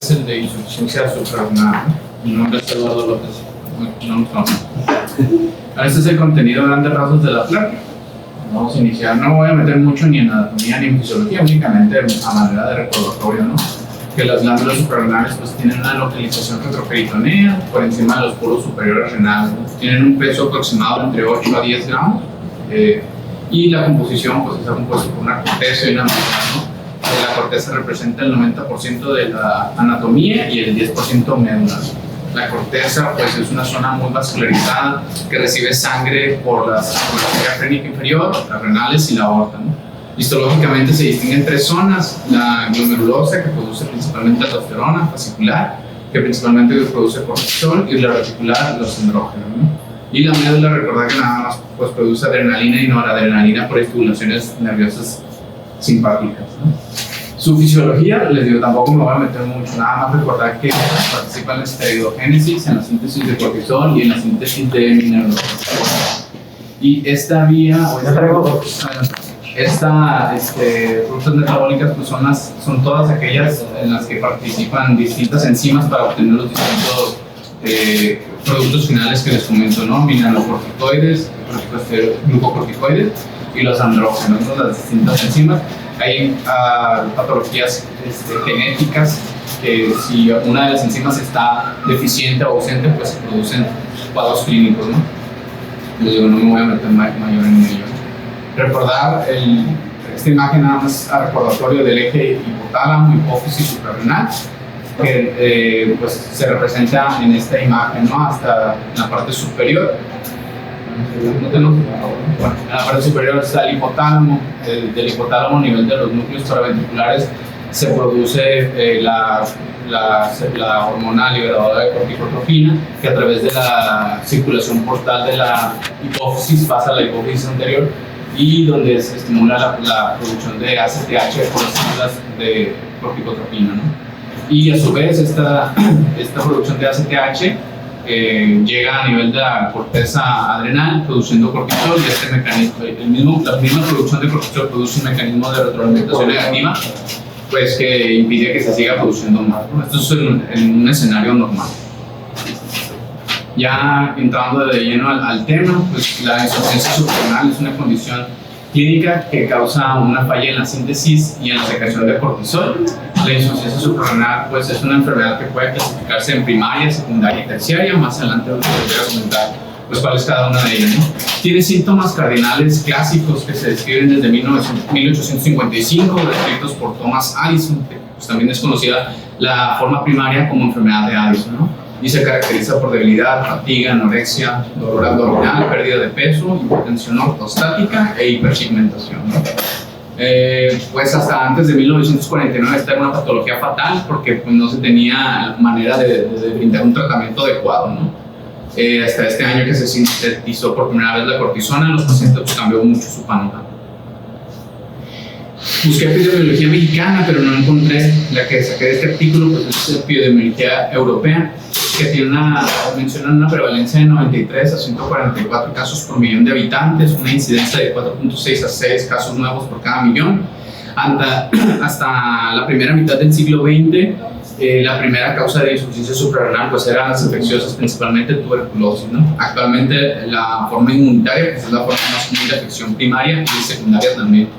es el de insuficiencia suprarrenal. Mi nombre es Eduardo López. Este es el contenido de grandes rasgos de la placa. Vamos a iniciar. No voy a meter mucho ni en anatomía ni en fisiología, únicamente a manera de recordatorio, ¿no? Que las glándulas suprarrenales pues tienen una localización retroperitonea por encima de los poros superiores renales, ¿no? Tienen un peso aproximado entre 8 a 10 gramos y la composición pues está compuesta por una corteza y una médula, ¿no? La corteza representa el 90% de la anatomía y el 10% médula. La corteza pues es una zona muy vascularizada que recibe sangre por la arteria frénica inferior, las renales y la aorta, ¿no? Histológicamente se distinguen tres zonas: la glomerulosa, que produce principalmente testosterona, fascicular, que principalmente produce cortisol, y la reticular, los andrógenos, ¿no? Y la médula, recordad que nada más pues, produce adrenalina y noradrenalina por estimulaciones nerviosas simpáticas, ¿no? Su fisiología, les digo, tampoco me voy a meter mucho, nada más recordar que participa en la esteroidogénesis, en la síntesis de cortisol y en la síntesis de mineralocorticoides. Y esta vía, rutas metabólicas pues son todas aquellas en las que participan distintas enzimas para obtener los distintos productos finales que les comento, ¿no? Mineralocorticoides, glucocorticoides y los andrógenos, ¿no? Las distintas enzimas. Hay patologías genéticas que si una de las enzimas está deficiente o ausente, pues se producen cuadros clínicos, ¿no? Les digo, no me voy a meter mayor en ello. Recordar esta imagen nada más a recordatorio del eje hipotálamo, hipófisis suprarrenal, que pues se representa en esta imagen, ¿no? Hasta la parte superior. Bueno, en la parte superior está el hipotálamo. Del hipotálamo a nivel de los núcleos paraventriculares se produce la hormona liberadora de corticotropina, que a través de la circulación portal de la hipófisis pasa a la hipófisis anterior y donde se estimula la producción de ACTH por las células de corticotropina, ¿no? Y a su vez esta producción de ACTH llega a nivel de la corteza adrenal produciendo cortisol, y este mecanismo, la misma producción de cortisol produce un mecanismo de retroalimentación negativa pues que impide que se siga produciendo más, ¿no? Esto es en un escenario normal. Ya entrando de lleno al tema, pues la insuficiencia suprarrenal es una condición clínica que causa una falla en la síntesis y en la secreción de cortisol. La insuficiencia suprarrenal pues es una enfermedad que puede clasificarse en primaria, secundaria y terciaria. Más adelante os voy a comentar pues cuál es cada una de ellas, ¿no? Tiene síntomas cardinales clásicos que se describen desde 1855, descritos por Thomas Addison, que pues, también es conocida la forma primaria como enfermedad de Addison, ¿no? Y se caracteriza por debilidad, fatiga, anorexia, dolor abdominal, pérdida de peso, hipotensión ortostática e hiperpigmentación, ¿no? Pues hasta antes de 1949 esta era una patología fatal porque pues, no se tenía manera de brindar un tratamiento adecuado, ¿no? Hasta este año que se sintetizó por primera vez la cortisona, los pacientes pues, cambió mucho su panorama. Busqué epidemiología mexicana, pero no encontré. La que saqué de este artículo pues, es epidemiología europea, que menciona una prevalencia de 93 a 144 casos por millón de habitantes, una incidencia de 4.6 a 6 casos nuevos por cada millón. Hasta la primera mitad del siglo XX, la primera causa de insuficiencia suprarrenal pues eran las infecciosas, principalmente tuberculosis, ¿no? Actualmente la forma inmunitaria pues, es la forma más común de afección primaria y secundaria también.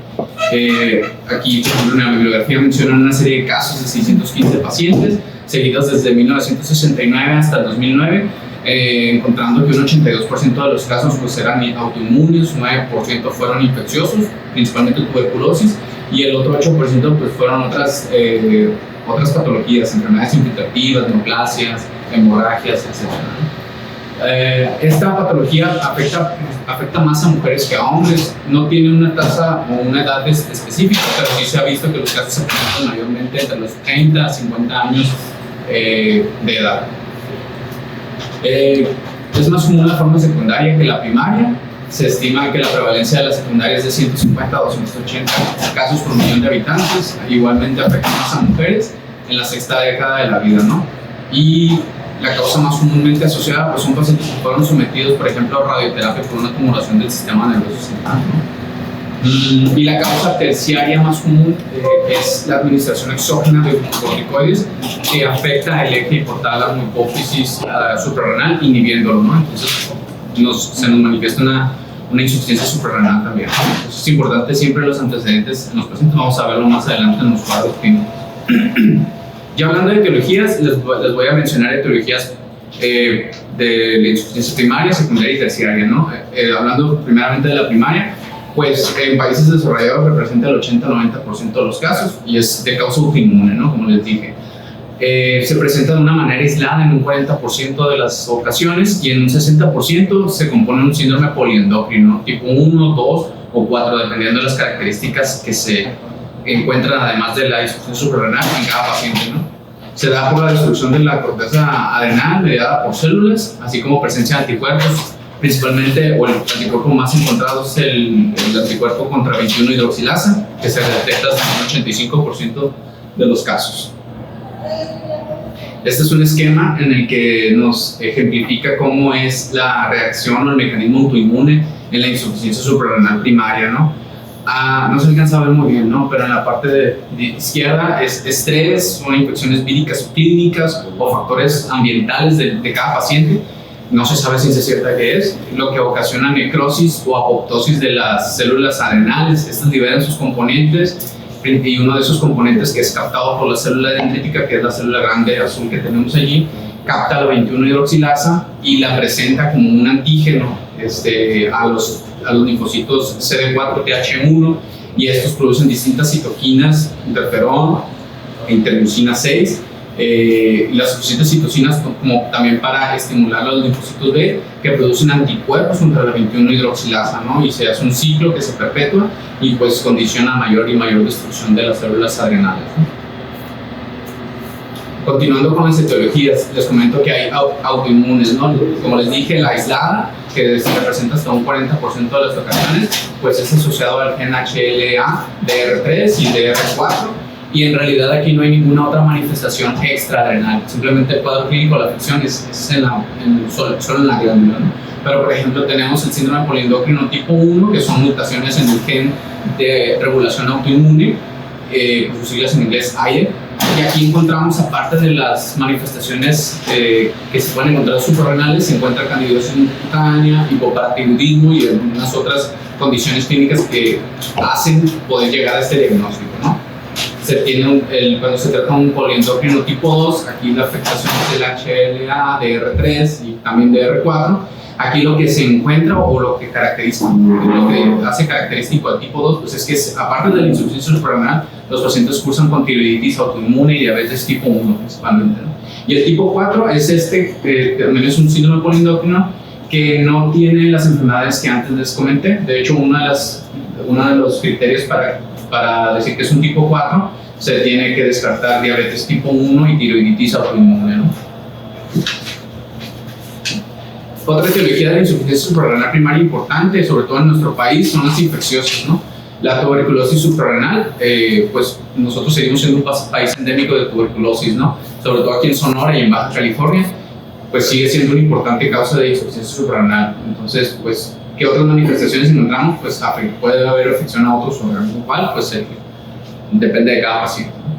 Aquí, por ejemplo, en la bibliografía mencionan una serie de casos de 615 pacientes, seguidos desde 1969 hasta el 2009, encontrando que un 82% de los casos pues, eran autoinmunes, 9% fueron infecciosos, principalmente tuberculosis, y el otro 8% pues, fueron otras patologías, enfermedades infiltrativas, neoplasias, hemorragias, etc. Esta patología afecta más a mujeres que a hombres. No tiene una tasa o una edad específica, pero sí se ha visto que los casos se presentan mayormente entre los 30 a 50 años de edad. Es más común la forma secundaria que la primaria. Se estima que la prevalencia de la secundaria es de 150 a 280 casos por millón de habitantes. Igualmente afecta más a mujeres en la sexta década de la vida, ¿no? Y la causa más comúnmente asociada pues, son pacientes que fueron sometidos, por ejemplo, a radioterapia por una tumoración del sistema nervioso central, ¿no? Y la causa terciaria más común es la administración exógena de glucocorticoides que afecta el eje portal a la hipófisis suprarrenal, inhibiéndolo, ¿no? Entonces se nos manifiesta una insuficiencia suprarrenal también. Entonces es importante siempre los antecedentes en los pacientes, vamos a verlo más adelante en los cuadros clínicos. Ya hablando de etiologías, les voy a mencionar etiologías de la insuficiencia primaria, secundaria y terciaria, ¿no? Hablando primeramente de la primaria, pues en países desarrollados representa el 80-90% de los casos y es de causa autoinmune, ¿no? Como les dije. Se presenta de una manera aislada en un 40% de las ocasiones y en un 60% se compone un síndrome poliendocrino, tipo 1, 2 o 4, dependiendo de las características que se encuentran además de la insuficiencia suprarrenal en cada paciente, ¿no? Se da por la destrucción de la corteza adrenal mediada por células, así como presencia de anticuerpos, principalmente, o el anticuerpo más encontrado es el anticuerpo contra 21-hidroxilasa, que se detecta en un 85% de los casos. Este es un esquema en el que nos ejemplifica cómo es la reacción o el mecanismo autoinmune en la insuficiencia suprarrenal primaria, ¿no? No se alcanza a ver muy bien, ¿no? Pero en la parte de izquierda es estrés, son infecciones víricas clínicas o factores ambientales de cada paciente. No se sabe si es cierta que es, lo que ocasiona necrosis o apoptosis de las células adrenales. Estas liberan sus componentes y uno de esos componentes que es captado por la célula dendrítica, que es la célula grande azul que tenemos allí, capta la 21-hidroxilasa y la presenta como un antígeno a los linfocitos CD4-TH1 y estos producen distintas citoquinas, interferón e interleucina 6. Las suficientes citocinas como también para estimular los linfocitos B que producen anticuerpos contra la 21-hidroxilasa, ¿no? Y se hace un ciclo que se perpetúa y pues condiciona mayor y mayor destrucción de las células adrenales, ¿no? Continuando con las etiologías, les comento que hay autoinmunes, ¿no? Como les dije, la aislada, que se representa hasta un 40% de las ocasiones, pues es asociado al gen HLA, DR3 y DR4, y en realidad aquí no hay ninguna otra manifestación extraadrenal, simplemente el cuadro clínico de la afección es solo en la glándula, ¿no? Pero por ejemplo tenemos el síndrome poliendocrino tipo 1, que son mutaciones en el gen de regulación autoinmune, por sus siglas en inglés AIE, y aquí encontramos, aparte de las manifestaciones que se pueden encontrar suprarrenales, se encuentra candidiasis cutánea, hipoparatiroidismo y algunas otras condiciones clínicas que hacen poder llegar a este diagnóstico, ¿no? Cuando se trata de un poliendocrino tipo 2, aquí la afectación es del HLA, DR3 y también DR4. Aquí lo que se encuentra o lo que caracteriza, lo que hace característico al tipo 2, pues es que aparte de la insuficiencia suprarrenal, los pacientes cursan con tiroiditis autoinmune y diabetes tipo 1 principalmente, ¿no? Y el tipo 4 es que también es un síndrome poliendocrino que no tiene las enfermedades que antes les comenté. De hecho, uno de los criterios para decir que es un tipo 4, se tiene que descartar diabetes tipo 1 y tiroiditis autoinmune, ¿no? Otra etiología de la insuficiencia suprarrenal primaria importante, sobre todo en nuestro país, son las infecciosas, ¿no? La tuberculosis suprarrenal, pues nosotros seguimos siendo un país endémico de tuberculosis, ¿no? Sobre todo aquí en Sonora y en Baja California, pues sigue siendo una importante causa de insuficiencia suprarrenal. Entonces, pues, ¿qué otras manifestaciones encontramos? Pues puede haber afección a otros órganos, lo cual, pues, depende de cada paciente, ¿no?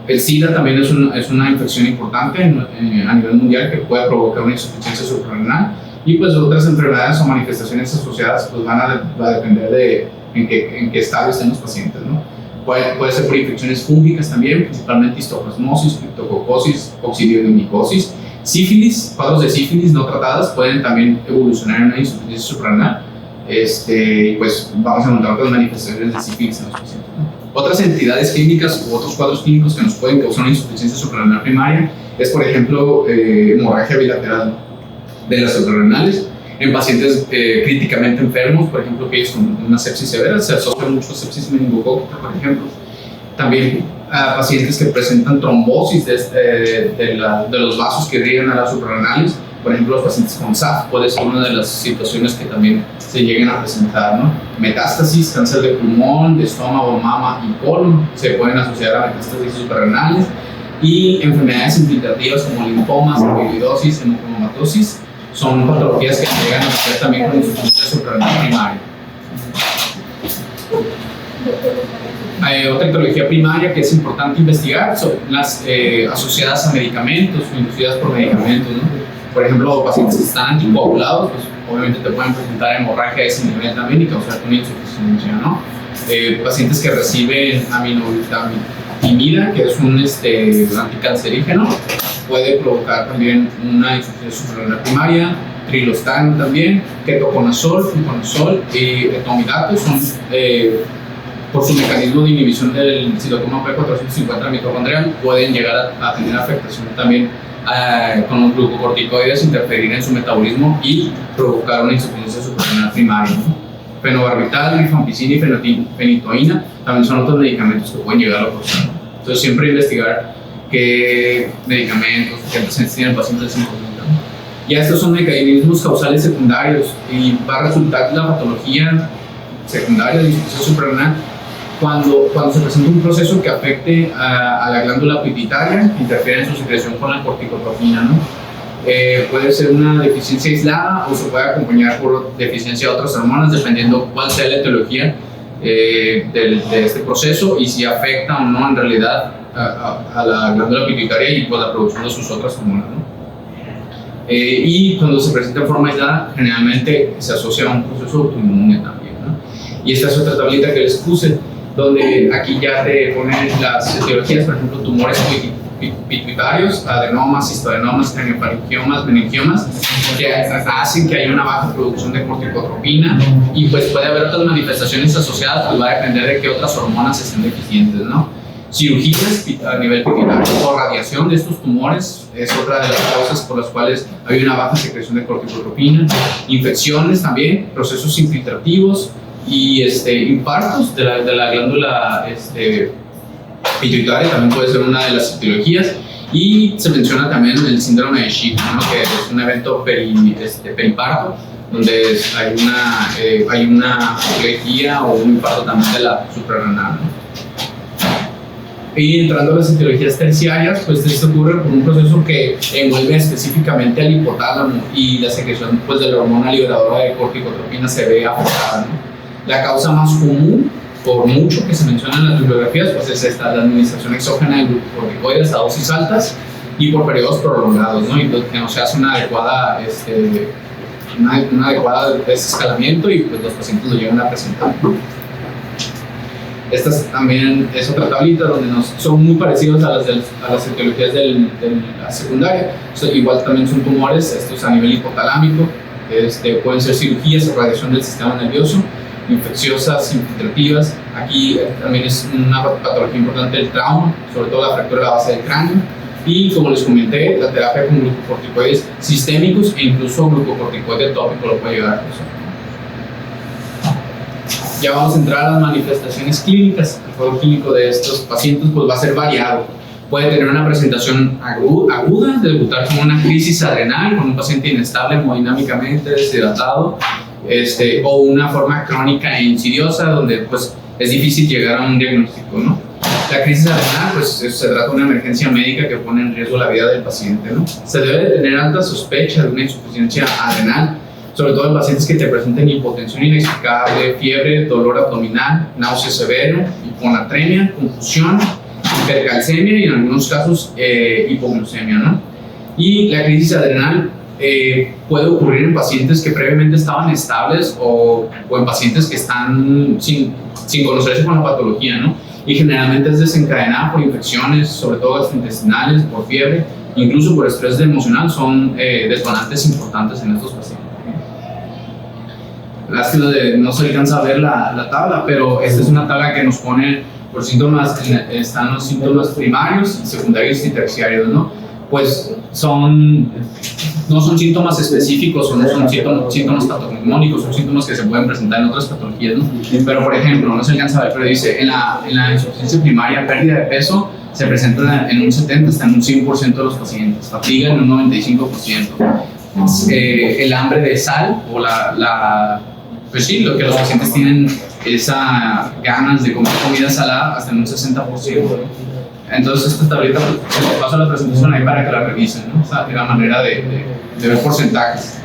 El SIDA también es una infección importante a nivel mundial que puede provocar una insuficiencia suprarrenal. Y pues otras enfermedades o manifestaciones asociadas pues van a depender de en qué estado estén los pacientes, ¿no? Puede ser por infecciones fúngicas también, principalmente histoplasmosis, criptococosis, coccidioidomicosis, sífilis. Cuadros de sífilis no tratadas pueden también evolucionar en una insuficiencia suprarrenal. Pues vamos a encontrar otras manifestaciones de sífilis en los pacientes, ¿no? Otras entidades clínicas u otros cuadros clínicos que nos pueden causar una insuficiencia suprarrenal primaria es, por ejemplo, hemorragia bilateral de las suprarrenales en pacientes críticamente enfermos, por ejemplo, aquellos con una sepsis severa. Se asocia mucho a sepsis meningocócica, por ejemplo. También a pacientes que presentan trombosis de los vasos que irrigan a las suprarrenales, por ejemplo, los pacientes con SAF puede ser una de las situaciones que también se lleguen a presentar, ¿no? Metástasis, cáncer de pulmón, de estómago, mama y colon se pueden asociar a metástasis suprarrenales, y enfermedades infiltrativas como linfomas, amiloidosis, hemocromatosis son patologías que llegan a ser también con insuficiencia suprarrenal primaria. Hay otra etiología primaria que es importante investigar son las asociadas a medicamentos o inducidas por medicamentos, ¿no? Por ejemplo, pacientes que están anticoagulados, pues obviamente te pueden presentar hemorragia a ese nivel también y causar una insuficiencia, ¿no? Pacientes que reciben aminovitamina, que es un anticancerígeno, puede provocar también una insuficiencia suprarrenal primaria. Trilostán también, ketoconazol, fluconazol y etomidato son por su mecanismo de inhibición del citocromo P450 mitocondrial pueden llegar a tener afectación también con los glucocorticoides, interferir en su metabolismo y provocar una insuficiencia suprarrenal primaria, ¿no? Fenobarbital, rifampicina y fenitoína también son otros medicamentos que pueden llegar a causar. Entonces siempre investigar qué medicamentos, qué antecedentes tiene el paciente es importante. Ya estos son mecanismos causales secundarios y va a resultar la patología secundaria de insuficiencia suprarrenal cuando se presenta un proceso que afecte a la glándula pituitaria, que interfiere en su secreción con la corticotropina, ¿no? Puede ser una deficiencia aislada o se puede acompañar por deficiencia de otras hormonas, dependiendo cuál sea la etiología de este proceso y si afecta o no en realidad a la glándula pituitaria y pues, la producción de sus otras hormonas, ¿no? Y cuando se presenta en forma aislada, generalmente se asocia a un proceso autoinmune también, ¿no? Y esta es otra tablita que les puse, donde aquí ya te ponen las etiologías, por ejemplo, tumores pituitarios, adenomas, histadenomas, craniofaringiomas, meningiomas, que hacen que haya una baja producción de corticotropina y pues puede haber otras manifestaciones asociadas, pues va a depender de qué otras hormonas estén deficientes, ¿no? Cirugías a nivel pituitario o radiación de estos tumores es otra de las causas por las cuales hay una baja secreción de corticotropina. Infecciones también, procesos infiltrativos y infartos de la glándula pituitaria también puede ser una de las etiologías. Y se menciona también el síndrome de Schiff, ¿no? Que es un evento periparto donde hay una aplejía o un infarto también de la suprarrenal, ¿no? Y entrando a las etiologías terciarias, pues esto ocurre por un proceso que envuelve específicamente al hipotálamo y la secreción pues, de la hormona liberadora de corticotropina se ve afectada, ¿no? La causa más común, por mucho que se menciona en las bibliografías, pues es esta, la administración exógena de glucocorticoides a dosis altas y por periodos prolongados, ¿no? Y que no se hace una adecuada desescalamiento y pues los pacientes lo llegan a presentar, ¿no? Esta también es otra tablita donde son muy parecidos a las etiologías de la secundaria. Igual también son tumores, estos a nivel hipotalámico, pueden ser cirugías o radiación del sistema nervioso, infecciosas, infiltrativas. Aquí también es una patología importante el trauma, sobre todo la fractura de la base del cráneo. Y como les comenté, la terapia con glucocorticoides sistémicos e incluso glucocorticoide tópico lo puede llevar a causar. Ya vamos a entrar a las manifestaciones clínicas. El cuadro clínico de estos pacientes pues, va a ser variado. Puede tener una presentación aguda, debutar con una crisis adrenal, con un paciente inestable hemodinámicamente, deshidratado, o una forma crónica e insidiosa, donde pues, es difícil llegar a un diagnóstico, ¿no? La crisis adrenal pues, se trata de una emergencia médica que pone en riesgo la vida del paciente, ¿no? Se debe de tener alta sospecha de una insuficiencia adrenal, sobre todo en pacientes que te presenten hipotensión inexplicable, fiebre, dolor abdominal, náusea severo, hiponatremia, confusión, hipercalcemia y en algunos casos hipoglucemia, ¿no? Y la crisis adrenal puede ocurrir en pacientes que previamente estaban estables o en pacientes que están sin conocerse con la patología, ¿no? Y generalmente es desencadenada por infecciones, sobre todo gastrointestinales, por fiebre, incluso por estrés emocional, son detonantes importantes en estos pacientes. Lástima no se alcanza a ver la tabla, pero esta es una tabla que nos pone por síntomas, están los síntomas primarios, secundarios y terciarios, ¿no? Pues no son síntomas específicos o no son síntomas patognomónicos, son síntomas que se pueden presentar en otras patologías, ¿no? Pero por ejemplo, no se alcanza a ver, pero dice, en la insuficiencia primaria, pérdida de peso se presenta en un 70 hasta en un 100% de los pacientes, fatiga en un 95%, el hambre de sal o pues sí, lo que los pacientes tienen esa ganas de comer comida salada hasta en un 60%. Entonces esta tablita pues, les paso la presentación ahí para que la revisen, ¿no? O sea, de la manera de ver porcentajes.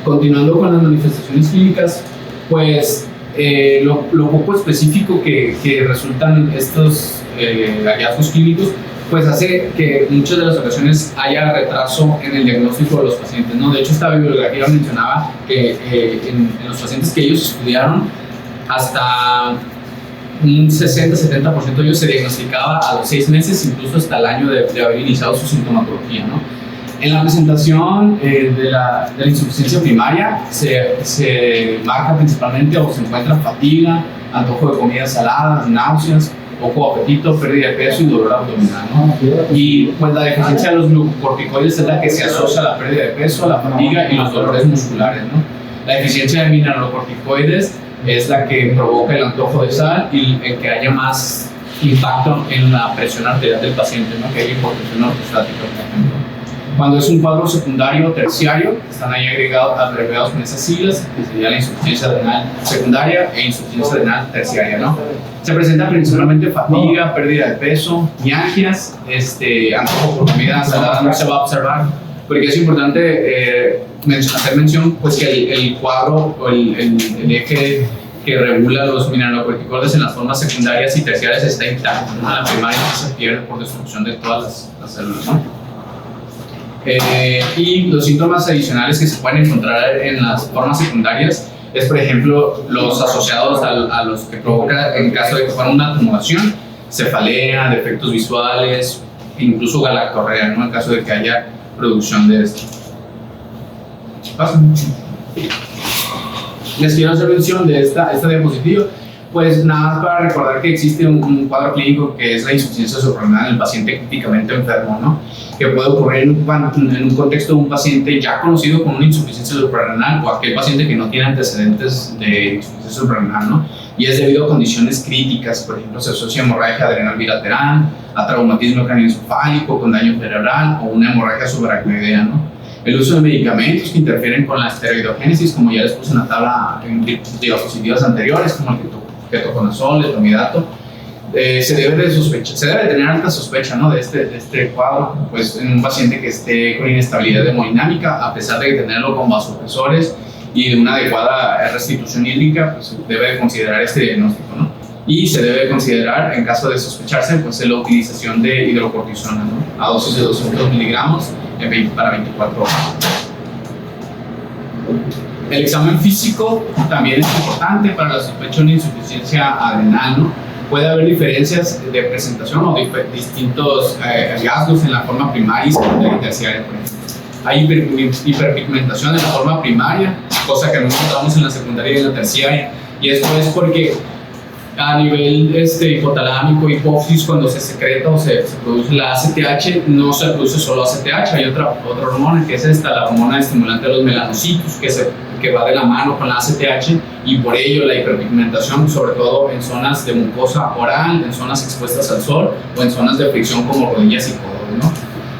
Continuando con las manifestaciones clínicas, pues lo poco específico que resultan estos hallazgos clínicos, pues hace que muchas de las ocasiones haya retraso en el diagnóstico de los pacientes, ¿no? De hecho, esta bibliografía mencionaba que en los pacientes que ellos estudiaron, hasta un 60-70% de ellos se diagnosticaba a los 6 meses, incluso hasta el año de haber iniciado su sintomatología, ¿no? En la presentación de la insuficiencia primaria se marca principalmente o se encuentra fatiga, antojo de comidas saladas, náuseas, poco apetito, pérdida de peso y dolor abdominal, ¿no? Y pues la deficiencia de los glucocorticoides es la que se asocia a la pérdida de peso, a la fatiga y los dolores musculares, ¿no? La deficiencia de mineralocorticoides es la que provoca el antojo de sal y el que haya más impacto en la presión arterial del paciente, ¿no? Que haya hipertensión ortostática, por ejemplo. Cuando es un cuadro secundario o terciario, están ahí agregados con esas siglas, que sería la insuficiencia renal secundaria e insuficiencia renal terciaria, ¿no? Se presenta principalmente fatiga, pérdida de peso, mialgias, antojo por comida salada no se va a observar, porque es importante hacer mención pues, que el cuadro o el eje que regula los mineralocorticoides en las formas secundarias y terciarias está intacto, ¿no? La primaria se pierde por destrucción de todas las células, ¿no? Y los síntomas adicionales que se pueden encontrar en las formas secundarias es, por ejemplo, los asociados a los que provoca, en caso de que fuera una tumoración, cefalea, defectos visuales, incluso galactorrea, ¿no? En caso de que haya producción de esto. Les quiero hacer mención de esta diapositiva, pues nada más para recordar que existe un cuadro clínico que es la insuficiencia suprarrenal en el paciente críticamente enfermo, ¿no? Que puede ocurrir en un contexto de un paciente ya conocido con una insuficiencia suprarrenal o aquel paciente que no tiene antecedentes de insuficiencia suprarrenal, ¿no? Y es debido a condiciones críticas, por ejemplo, se asocia a hemorragia adrenal bilateral, a traumatismo craneoencefálico con daño cerebral o una hemorragia subaracnoidea, ¿no? El uso de medicamentos que interfieren con la esteroidogénesis, como ya les puse en la tabla en diapositivas anteriores, como el ketoconazol, el tomidato, se debe tener alta sospecha, ¿no? de este cuadro, pues en un paciente que esté con inestabilidad hemodinámica, a pesar de tenerlo con vasopresores y de una adecuada restitución hídrica, pues debe de considerar este diagnóstico, ¿no? Y se debe considerar, en caso de sospecharse, pues la utilización de hidrocortisona, ¿no? A dosis de 200 miligramos para 24 horas. El examen físico también es importante para la sospecha de una insuficiencia adrenal, ¿no? Puede haber diferencias de presentación o distintos hallazgos en la forma primaria y secundaria y terciaria, por ejemplo. Hay hiperpigmentación en la forma primaria, cosa que no encontramos en la secundaria y en la terciaria, y esto es porque a nivel hipotalámico, hipófisis, cuando se secreta o se produce la ACTH, no se produce solo ACTH, hay otra hormona que es la hormona estimulante de los melanocitos que va de la mano con la ACTH, y por ello la hiperpigmentación, sobre todo en zonas de mucosa oral, en zonas expuestas al sol o en zonas de fricción como rodillas y codos, ¿no?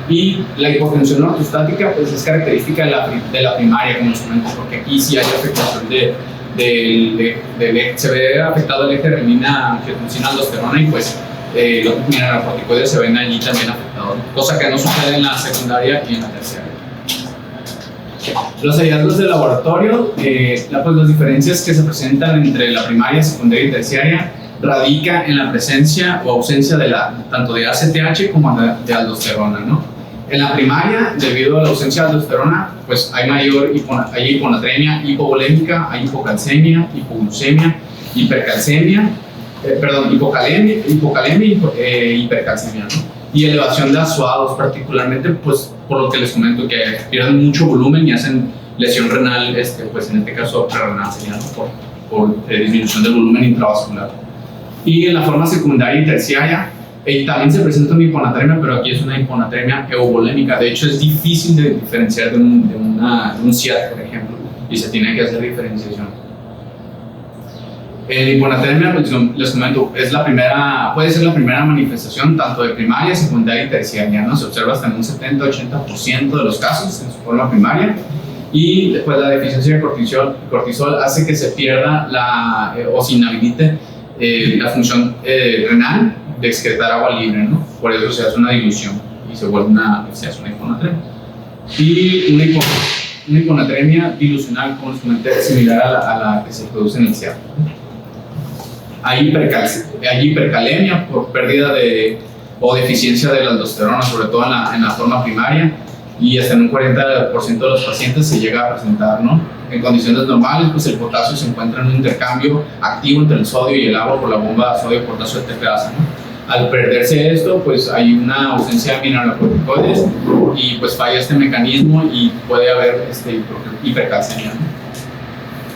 Y la hipotensión ortostática pues es característica de la primaria, como les comento, porque aquí sí hay afectación se ve afectado el eje renina, angiotensina, aldosterona, y pues los mineralocorticoides se ven allí también afectados, cosa que no sucede en la secundaria y en la terciaria. Los hallazgos de laboratorio, pues las diferencias que se presentan entre la primaria, secundaria y terciaria radica en la presencia o ausencia tanto de ACTH como de aldosterona, ¿no? En la primaria, debido a la ausencia de aldosterona, pues hay hay hiponatremia hipovolémica, hay hipocalcemia, hipoglucemia, hipocalemia y hipercalcemia, ¿no? Y elevación de azuados, particularmente pues por lo que les comento, que pierden mucho volumen y hacen lesión renal, pues en este caso prerrenal sería, ¿no? por disminución del volumen intravascular. Y en la forma secundaria y terciaria también se presenta una hiponatremia, pero aquí es una hiponatremia euvolémica. De hecho, es difícil de diferenciar de un SIAD, por ejemplo, y se tiene que hacer diferenciación. La hiponatremia, pues les comento, puede ser la primera manifestación tanto de primaria, secundaria y terciaria, ¿no? Se observa hasta en un 70-80% de los casos en su forma primaria, y después la deficiencia de cortisol hace que se pierda o se inhabilite la función renal de excretar agua libre, ¿no? Por eso se hace una dilución y se hace una hiponatremia. Y una hiponatremia dilucional, como les comenté, similar a la que se produce en el SIAD. Hay hipercalemia por pérdida o deficiencia de la aldosterona, sobre todo en la forma primaria, y hasta en un 40% de los pacientes se llega a presentar, ¿no? En condiciones normales, pues el potasio se encuentra en un intercambio activo entre el sodio y el agua por la bomba sodio-potasio tetrasa, ¿no? Al perderse esto, pues hay una ausencia de mineralocorticoides y pues falla este mecanismo y puede haber hipercalcemia, ¿no?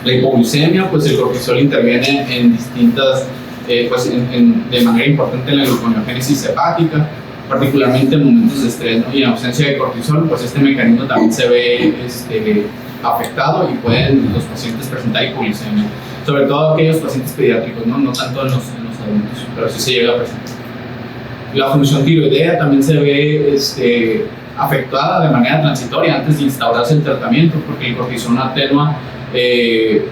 La hipoglucemia, pues el cortisol interviene en distintas, de manera importante en la gluconeogénesis hepática, particularmente en momentos de estrés, ¿no? Y en ausencia de cortisol, pues este mecanismo también se ve afectado y pueden los pacientes presentar hipoglucemia, sobre todo aquellos pacientes pediátricos, ¿no? No tanto en los adultos, pero sí se llega a presentar. La función tiroidea también se ve afectada de manera transitoria antes de instaurarse el tratamiento, porque el cortisol atenúa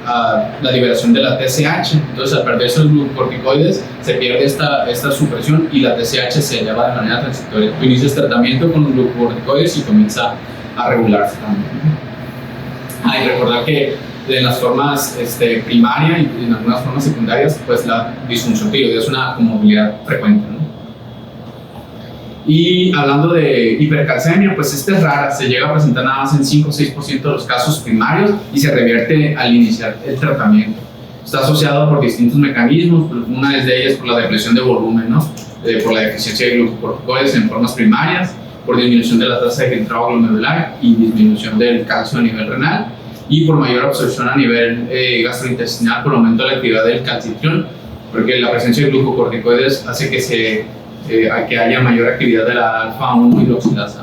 a la liberación de la TSH. Entonces, al perderse los glucocorticoides, se pierde esta supresión y la TSH se eleva de manera transitoria. Tú inicias tratamiento con los glucocorticoides y comienza a regularse también. Y recordar que en las formas primaria y en algunas formas secundarias, pues la disfunción tiroidea es una comorbilidad frecuente, ¿no? Y hablando de hipercalcemia, pues esta es rara, se llega a presentar nada más en 5 o 6% de los casos primarios y se revierte al iniciar el tratamiento. Está asociado por distintos mecanismos, una de ellas por la depresión de volumen, ¿no? Por la deficiencia de glucocorticoides en formas primarias, por disminución de la tasa de filtrado glomerular y disminución del calcio a nivel renal, y por mayor absorción a nivel gastrointestinal por aumento de la actividad del calcitrión, porque la presencia de glucocorticoides hace que haya mayor actividad de la alfa-1 hidroxilasa.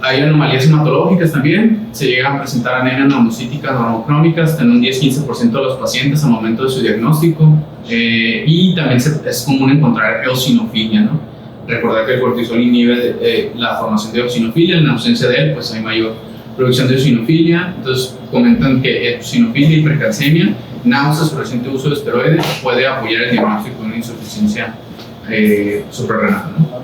Hay anomalías hematológicas también, se llegan a presentar anemias normocíticas normocrónicas en un 10-15% de los pacientes al momento de su diagnóstico, y también es común encontrar eosinofilia, ¿no? Recordar que el cortisol inhibe la formación de eosinofilia, en ausencia de él pues hay mayor producción de eosinofilia. Entonces comentan que eosinofilia, hipercalcemia, náuseas por reciente uso de esteroides puede apoyar el diagnóstico de una insuficiencia suprarrenal, ¿no?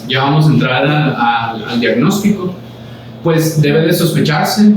Ya vamos a entrar al diagnóstico. Pues debe de sospecharse,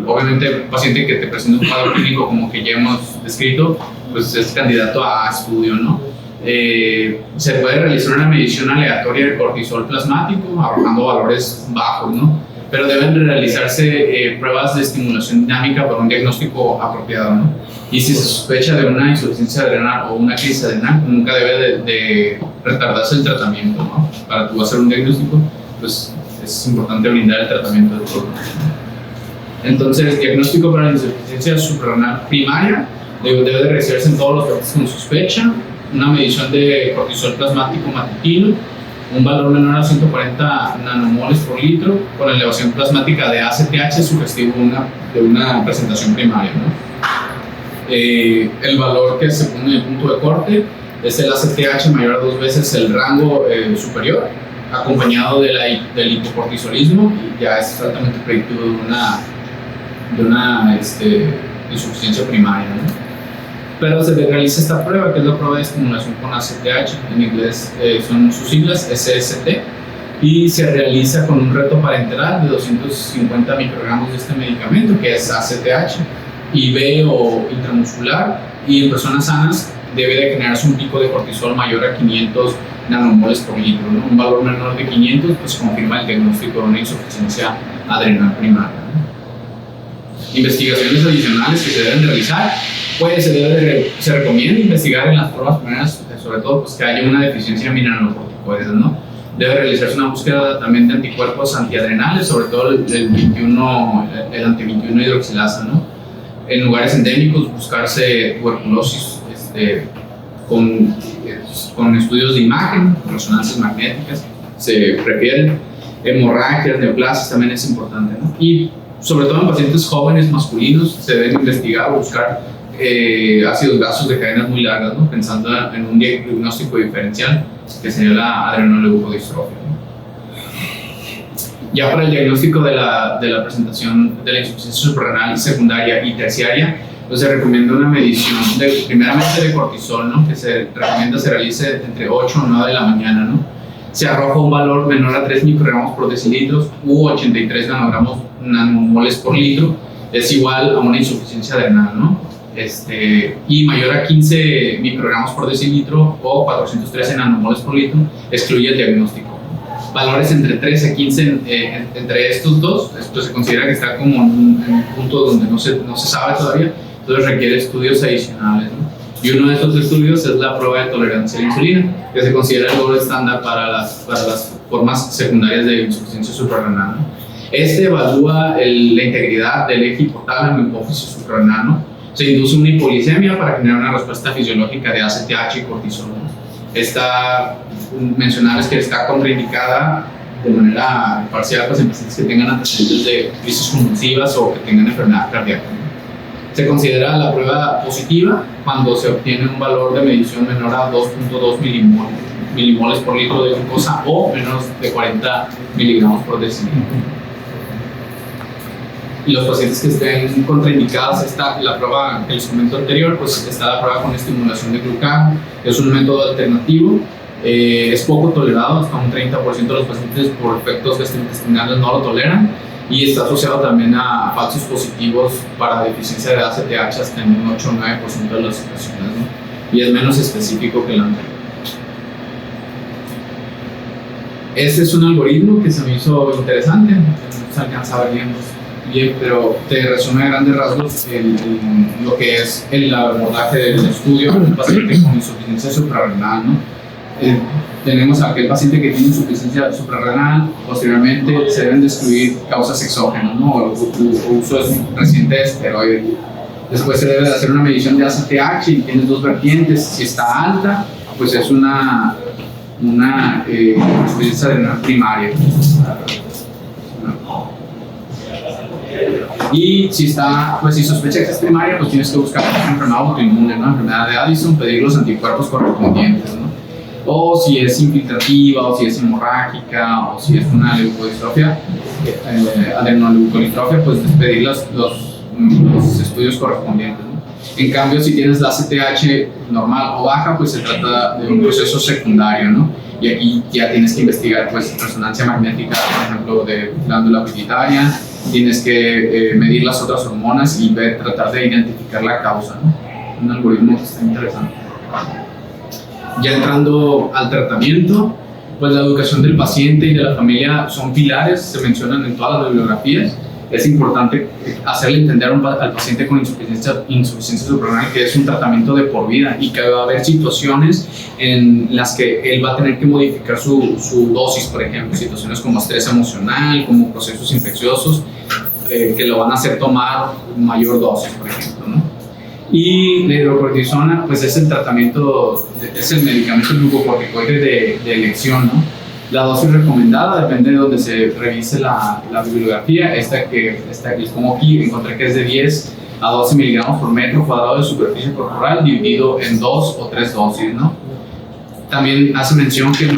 obviamente el paciente que te presenta un cuadro clínico como que ya hemos descrito, pues es candidato a estudio, ¿no? Se puede realizar una medición aleatoria de cortisol plasmático arrojando valores bajos, ¿no? Pero deben realizarse pruebas de estimulación dinámica para un diagnóstico apropiado, ¿no? Y si se sospecha de una insuficiencia adrenal o una crisis adrenal, nunca debe de retardarse el tratamiento, ¿no? Para tú hacer un diagnóstico, pues es importante brindar el tratamiento de todo. Entonces, diagnóstico para la insuficiencia suprarrenal primaria debe de realizarse en todos los pacientes con sospecha, una medición de cortisol plasmático matutino, un valor menor a 140 nanomoles por litro, con elevación plasmática de ACTH sugestivo de una presentación primaria, ¿no? El valor que se pone en el punto de corte es el ACTH mayor a 2 veces el rango superior, acompañado del hipocortisolismo, y ya es altamente predictivo de una insuficiencia primaria, ¿no? Pero se realiza esta prueba, que es la prueba de estimulación con ACTH, en inglés son sus siglas SST, y se realiza con un reto parenteral de 250 microgramos de este medicamento, que es ACTH, IV o intramuscular, y en personas sanas debe de generarse un pico de cortisol mayor a 500 nanomoles por litro, ¿no? Un valor menor de 500 pues confirma el diagnóstico de una insuficiencia adrenal primaria, ¿no? Investigaciones adicionales que se deben realizar, pues se recomienda investigar en las pruebas primeras, sobre todo pues que haya una deficiencia en mineralocorticoides, ¿no? Debe realizarse una búsqueda también de anticuerpos antiadrenales, sobre todo el anti-21 hidroxilasa, ¿no? En lugares endémicos buscarse tuberculosis con estudios de imagen, resonancias magnéticas se prefieren, hemorragias, neoplasias también es importante, ¿no? Y sobre todo en pacientes jóvenes masculinos se deben investigar o buscar ácidos grasos de cadenas muy largas, ¿no? Pensando en un diagnóstico diferencial que sería la adrenoleucodistrofia, ¿no? Ya para el diagnóstico de la presentación de la insuficiencia suprarrenal secundaria y terciaria, pues se recomienda una medición primeramente de cortisol, ¿no? Que se recomienda se realice entre 8 o 9 de la mañana, ¿no? Se arroja un valor menor a 3 microgramos por decilitro u 83 nanomoles por litro, es igual a una insuficiencia adrenal, ¿no? y mayor a 15 microgramos por decilitro o 413 nanomoles por litro, excluye el diagnóstico. Valores entre 13 y 15 entre estos dos, esto se considera que está como en un punto donde no se sabe todavía, entonces requiere estudios adicionales, ¿no? Y uno de estos estudios es la prueba de tolerancia a la insulina, que se considera el gold estándar para las formas secundarias de insuficiencia suprarrenal, ¿no? Evalúa la integridad del eje hipotálamo y hipófisis suprarrenal, ¿no? Se induce una hipoglicemia para generar una respuesta fisiológica de ACTH y cortisol, ¿no? Mencionarles que está contraindicada de manera parcial pues, en pacientes que tengan antecedentes de crisis convulsivas o que tengan enfermedad cardíaca. Se considera la prueba positiva cuando se obtiene un valor de medición menor a 2.2 milimoles por litro de glucosa o menos de 40 miligramos por decilitro. Y los pacientes que estén contraindicados, está la prueba que les comento anterior, pues está la prueba con estimulación de glucagón, que es un método alternativo. Es poco tolerado, hasta un 30% de los pacientes por efectos gastrointestinales no lo toleran, y está asociado también a falsos positivos para deficiencia de ACTH hasta en un 8 o 9% de las situaciones, ¿no? Y es menos específico que el anterior. Ese es un algoritmo que se me hizo interesante, no se alcanza a ver bien, pero te resume a grandes rasgos lo que es el abordaje del estudio en un paciente con insuficiencia suprarrenal, ¿no? Tenemos a aquel paciente que tiene insuficiencia suprarrenal, posteriormente se deben de excluir causas exógenas, ¿no? O uso reciente de esteroides. Después se debe de hacer una medición de ACTH y tienes dos vertientes. Si está alta, pues es una insuficiencia renal primaria. Y si sospecha que es primaria, pues tienes que buscar una enfermedad autoinmune, ¿no? Enfermedad de Addison, pedir los anticuerpos correspondientes, ¿no? O si es infiltrativa, o si es hemorrágica, o si es una leucodistrofia, adenoleucodistrofia, pues pedir los estudios correspondientes, ¿no? En cambio, si tienes la ACTH normal o baja, pues se trata de un proceso secundario, ¿no? Y aquí ya tienes que investigar, pues, resonancia magnética, por ejemplo, de glándula pituitaria, tienes que medir las otras hormonas y tratar de identificar la causa, ¿no? Un algoritmo que está interesante. Ya entrando al tratamiento, pues la educación del paciente y de la familia son pilares, se mencionan en todas las bibliografías. Es importante hacerle entender al paciente con insuficiencia suprarrenal que es un tratamiento de por vida y que va a haber situaciones en las que él va a tener que modificar su dosis, por ejemplo, situaciones como estrés emocional, como procesos infecciosos, que lo van a hacer tomar mayor dosis, por ejemplo, ¿no? Y la hidrocortisona, pues es el tratamiento, es el medicamento glucocorticoide de elección, ¿no? La dosis recomendada depende de donde se revise la bibliografía. Esta que les pongo aquí, encontré que es de 10 a 12 miligramos por metro cuadrado de superficie corporal dividido en 2 o 3 dosis, ¿no? También hace mención que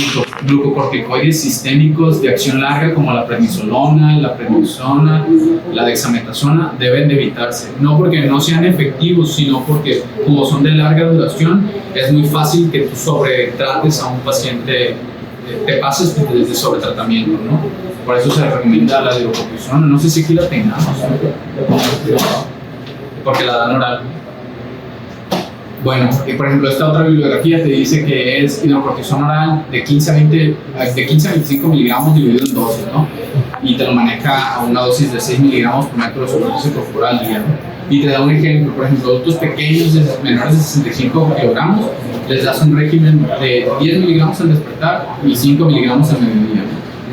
glucocorticoides sistémicos de acción larga como la prednisolona, la prednisona, la dexametasona deben de evitarse, no porque no sean efectivos, sino porque como son de larga duración es muy fácil que tú sobretrates a un paciente, te pases desde sobretratamiento, ¿no? Por eso se recomienda la hidrocortisona. No sé si aquí la tengamos, porque la dan oral. Bueno, por ejemplo, esta otra bibliografía te dice que es hidrocortisona oral de 15 a 25 miligramos dividido en dosis, ¿no? Y te lo maneja a una dosis de 6 miligramos por metro de superficie corporal día, ¿no? Y te da un ejemplo, por ejemplo, adultos pequeños, menores de 65 kilogramos, les das un régimen de 10 miligramos al despertar y 5 miligramos al mediodía.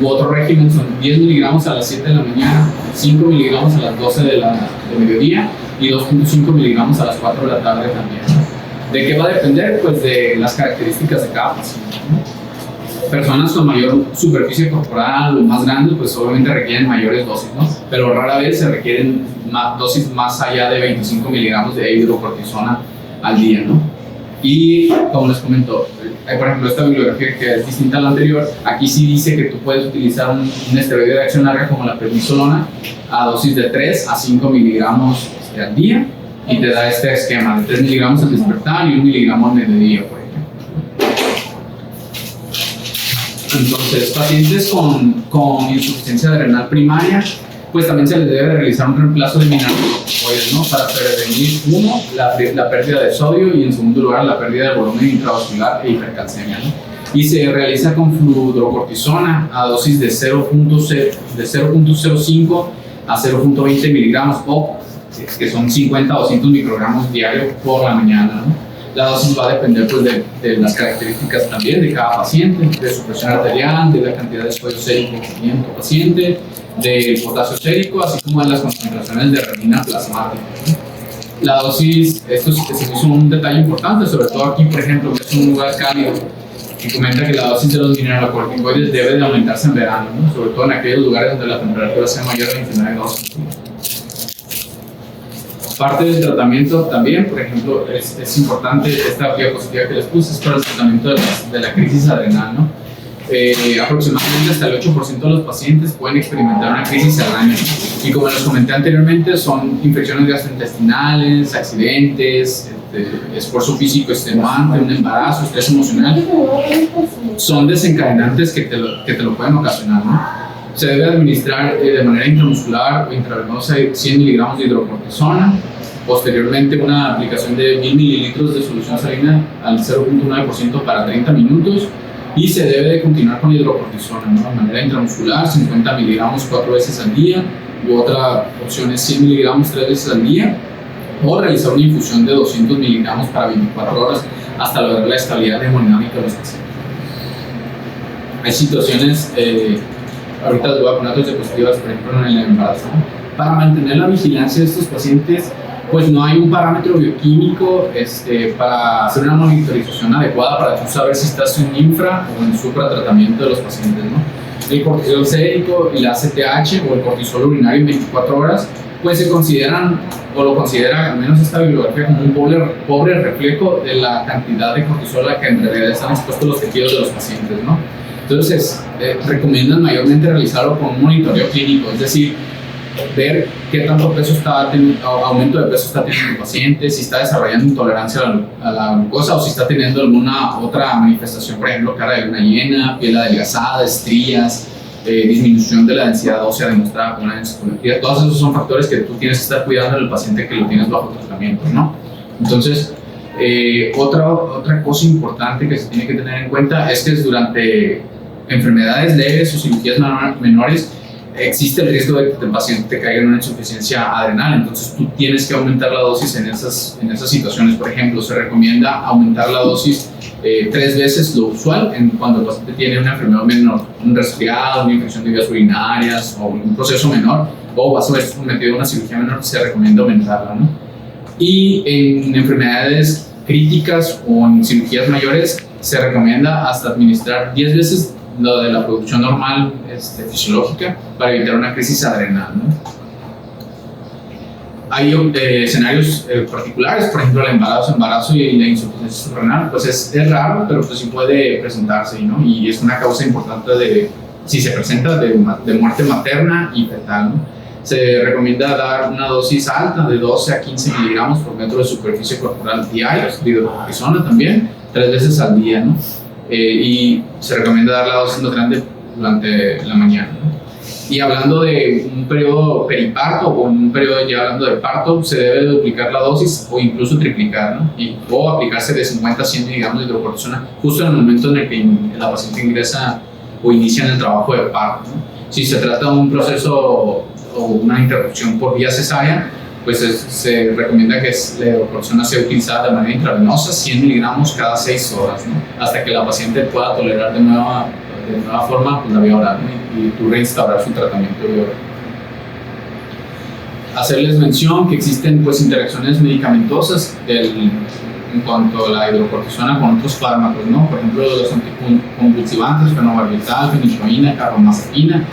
U otro régimen son 10 miligramos a las 7 de la mañana, 5 miligramos a las 12 de mediodía y 2.5 miligramos a las 4 de la tarde también. ¿De qué va a depender? Pues de las características de cada paciente, ¿no? Personas con mayor superficie corporal o más grandes, pues obviamente requieren mayores dosis, ¿no? Pero rara vez se requieren dosis más allá de 25 miligramos de hidrocortisona al día, ¿no? Y como les comento, hay por ejemplo esta bibliografía que es distinta a la anterior. Aquí sí dice que tú puedes utilizar un esteroide de acción larga como la prednisolona a dosis de 3 a 5 miligramos al día, y te da este esquema de 3 miligramos al despertar y 1 miligramo al mediodía, por ejemplo. Entonces, pacientes con insuficiencia renal primaria, pues también se les debe realizar un reemplazo de mineralocorticoides, ¿no? Para prevenir, uno, la pérdida de sodio y en segundo lugar la pérdida de volumen intravascular e hipercalcemia, ¿no? Y se realiza con fludrocortisona a dosis de 0.05 a 0.20 miligramos o que son 50 a 200 microgramos diarios por la mañana, ¿no? La dosis va a depender pues, de las características también de cada paciente, de su presión arterial, de la cantidad de sodio sérico que tiene tu paciente, del potasio sérico, así como de las concentraciones de renina plasmática, ¿no? La dosis, esto es un detalle importante, sobre todo aquí, por ejemplo, que es un lugar cálido, que comenta que la dosis de los mineralocorticoides debe de aumentarse en verano, ¿no? Sobre todo en aquellos lugares donde la temperatura sea mayor a 29 grados. Parte del tratamiento también, por ejemplo, es importante esta diapositiva que les puse, es para el tratamiento de la crisis adrenal, ¿no? Aproximadamente hasta el 8% de los pacientes pueden experimentar una crisis adrenal y como les comenté anteriormente son infecciones gastrointestinales, accidentes, esfuerzo físico extenuante, un embarazo, estrés emocional, son desencadenantes que te lo pueden ocasionar, ¿no? Se debe administrar de manera intramuscular o intravenosa 100 miligramos de hidrocortisona, posteriormente una aplicación de 1000 mililitros de solución salina al 0.9% para 30 minutos y se debe de continuar con hidrocortisona, ¿no? De manera intramuscular, 50 miligramos 4 veces al día, u otra opción es 100 miligramos 3 veces al día, o realizar una infusión de 200 miligramos para 24 horas hasta lograr la estabilidad hemodinámica de los pacientes. Hay situaciones, ahorita les voy a poner otras diapositivas, por ejemplo en el embarazo, ¿no? Para mantener la vigilancia de estos pacientes, pues no hay un parámetro bioquímico para hacer una monitorización adecuada para tú saber si estás en infra o en supra tratamiento de los pacientes, ¿no? El cortisol sérico y la ACTH o el cortisol urinario en 24 horas pues se consideran, o lo considera al menos esta bibliografía, como un pobre reflejo de la cantidad de cortisol a la que en realidad están expuestos los tejidos de los pacientes, ¿no? Entonces, recomiendan mayormente realizarlo con un monitoreo clínico, es decir, ver qué tanto peso está teniendo, aumento de peso está teniendo el paciente, si está desarrollando intolerancia a la glucosa o si está teniendo alguna otra manifestación, por ejemplo, cara de luna llena, piel adelgazada, estrías, disminución de la densidad ósea demostrada con una densitometría. Todos esos son factores que tú tienes que estar cuidando del paciente que lo tienes bajo tratamiento, ¿no? Entonces, otra cosa importante que se tiene que tener en cuenta es que durante enfermedades leves o cirugías menores existe el riesgo de que el paciente te caiga en una insuficiencia adrenal, entonces tú tienes que aumentar la dosis en esas situaciones. Por ejemplo, se recomienda aumentar la dosis 3 veces lo usual cuando el paciente tiene una enfermedad menor, un resfriado, una infección de vías urinarias o un proceso menor, o vas a ser sometido a una cirugía menor, se recomienda aumentarla, ¿no? Y en enfermedades críticas o en cirugías mayores se recomienda hasta administrar 10 veces lo de la producción normal fisiológica para evitar una crisis adrenal, ¿no? Hay escenarios particulares, por ejemplo el embarazo y la insuficiencia renal, pues es raro, pero pues sí puede presentarse, ¿no? Y es una causa importante si se presenta de muerte materna y fetal, ¿no? Se recomienda dar una dosis alta de 12 a 15 miligramos por metro de superficie corporal diarios, de hidrocortisona también, 3 veces al día, ¿no? Y se recomienda dar la dosis más grande durante la mañana, ¿no? Y hablando de un periodo periparto o un periodo ya hablando de parto, se debe duplicar la dosis o incluso triplicar, ¿no? O aplicarse de 50 a 100 miligramos de hidrocortisona justo en el momento en el que la paciente ingresa o inicia en el trabajo de parto, ¿no? Si se trata de un proceso o una interrupción por vía cesárea, pues se recomienda que la hidrocortisona sea utilizada de manera intravenosa, 100 miligramos cada 6 horas, ¿no? Hasta que la paciente pueda tolerar de nueva forma pues, la vía oral, ¿no? y tú reinstaurar su tratamiento de oral. Hacerles mención que existen pues, interacciones medicamentosas en cuanto a la hidrocortisona con otros fármacos, ¿no? Por ejemplo, los anticonvulsivantes, fenobarbital, fenitroína, carbamazepina,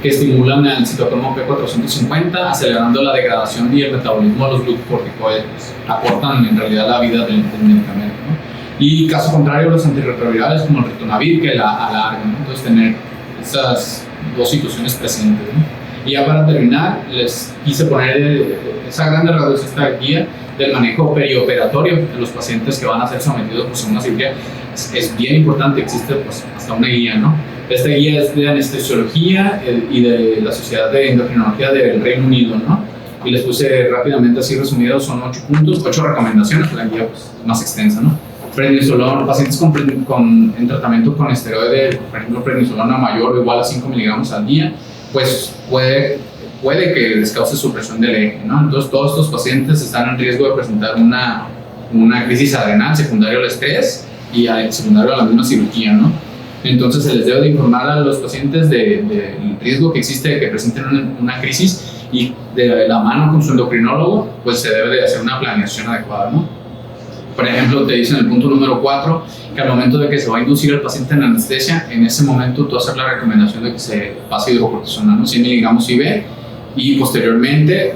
que estimulan el citocromo P450, acelerando la degradación y el metabolismo de los glucocorticoides, acortan en realidad la vida del medicamento, ¿no? Y caso contrario, los antirretrovirales como el ritonavir, que la alargan, ¿no? Entonces tener esas dos situaciones presentes, ¿no? Y ya para terminar, les quise poner esa grande radio, esta guía del manejo perioperatorio de los pacientes que van a ser sometidos pues, a una cirugía. Es bien importante, existe pues, hasta una guía, ¿no? Esta guía es de anestesiología y de la Sociedad de Endocrinología del Reino Unido, ¿no? Y les puse rápidamente así resumido, son 8 puntos, 8 recomendaciones, la guía pues, más extensa, ¿no? Prednisolona, pacientes en tratamiento con esteroide, por ejemplo, prednisolona mayor o igual a 5 miligramos al día, pues puede que les cause supresión del eje, ¿no? Entonces todos estos pacientes están en riesgo de presentar una crisis adrenal secundaria al estrés y secundario a la misma cirugía, ¿no? Entonces se les debe de informar a los pacientes del riesgo que existe de que presenten una crisis, y de la mano con su endocrinólogo pues se debe de hacer una planeación adecuada, ¿no? Por ejemplo, te dicen en el punto número 4 que al momento de que se va a inducir al paciente en anestesia, en ese momento tú haces la recomendación de que se pase hidrocortisona, ¿no? 100 miligramos IV, y posteriormente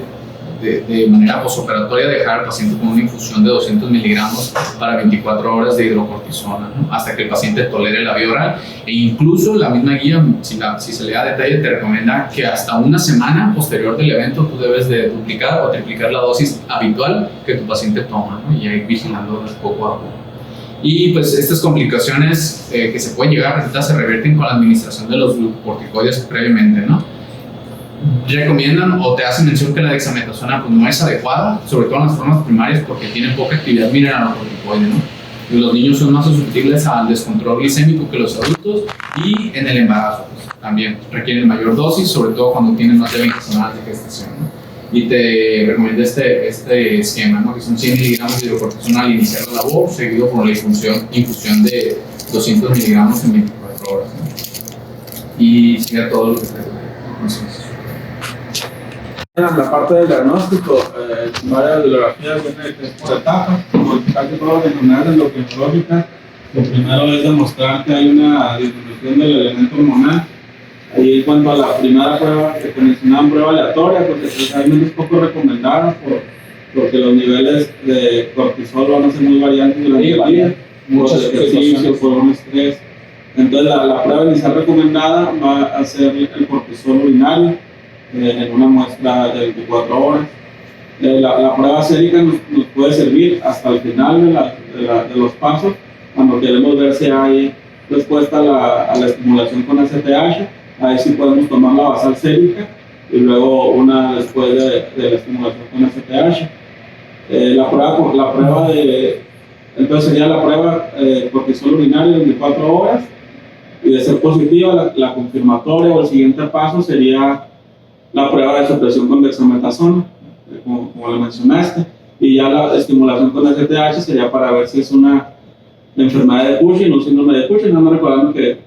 de manera posoperatoria dejar al paciente con una infusión de 200 miligramos para 24 horas de hidrocortisona, ¿no? Hasta que el paciente tolere la vía oral. E incluso la misma guía, si se le da detalle, te recomienda que hasta una semana posterior del evento tú debes de duplicar o triplicar la dosis habitual que tu paciente toma, ¿no? Y ir vigilando poco a poco. Y pues estas complicaciones que se pueden llegar a presentar se revierten con la administración de los glucocorticoides previamente, ¿no? Recomiendan o te hacen mención que la dexametasona pues, no es adecuada, sobre todo en las formas primarias, porque tiene poca actividad mineralocorticoide, ¿no? Y los niños son más susceptibles al descontrol glicémico que los adultos, y en el embarazo pues, también requieren mayor dosis, sobre todo cuando tienen más de 20 semanas de gestación, ¿no? Y te recomiendo este esquema, ¿no? Que son 100 miligramos de hidrocortisona al iniciar la labor, seguido por la infusión de 200 miligramos en 24 horas, ¿no? Y sigue todo lo que te la parte del diagnóstico, varias bibliografías viene por etapas, como casi todas las enfermedades endocrinológicas. Lo primero es demostrar que hay una disminución del elemento hormonal. Ahí en cuanto a la primera prueba que te mencionaban, prueba aleatoria, pues realmente es poco recomendada porque los niveles de cortisol van a ser muy variantes durante el día, muchos ejercicios, por un estrés. Entonces la prueba inicial recomendada va a ser el cortisol urinario, en una muestra de 24 horas. La prueba sérica nos puede servir hasta el final de los pasos, cuando queremos ver si hay respuesta a la estimulación con ACTH. Ahí sí podemos tomar la basal sérica y luego una después de la estimulación con ACTH. Entonces sería la prueba cortisol urinario de 24 horas, y de ser positiva la confirmatoria o el siguiente paso sería la prueba de supresión con dexametasona, como lo mencionaste, y ya la estimulación con ACTH sería para ver si es una enfermedad de Cushing o síndrome de Cushing, no recordando que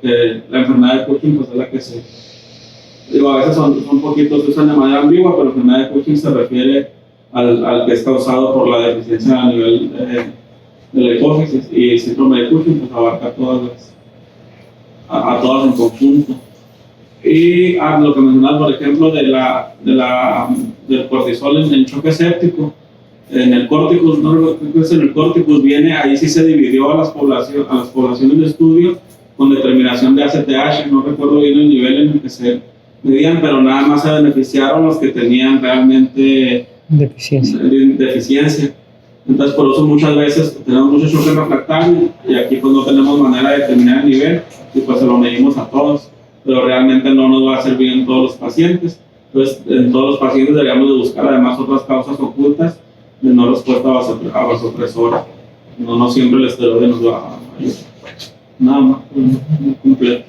la enfermedad de Cushing pues es la que a veces son poquitos, se usan de manera ambigua, pero la enfermedad de Cushing se refiere al que es causado por la deficiencia a nivel de la hipófisis, y el síndrome de Cushing pues abarca a todas en conjunto. Y lo que mencionaba, por ejemplo, del cortisol en el choque séptico, en el córticus, viene, ahí sí se dividió a las poblaciones de estudio con determinación de ACTH, no recuerdo bien el nivel en el que se medían, pero nada más se beneficiaron los que tenían realmente deficiencia. Entonces, por eso muchas veces tenemos mucho choque refractario, y aquí pues no tenemos manera de determinar el nivel, y pues se lo medimos a todos, pero realmente no nos va a servir en todos los pacientes. Entonces, en todos los pacientes deberíamos de buscar además otras causas ocultas de no respuesta a vasopresora. No siempre el esteroide nos va a ayudar. Nada más, muy completo.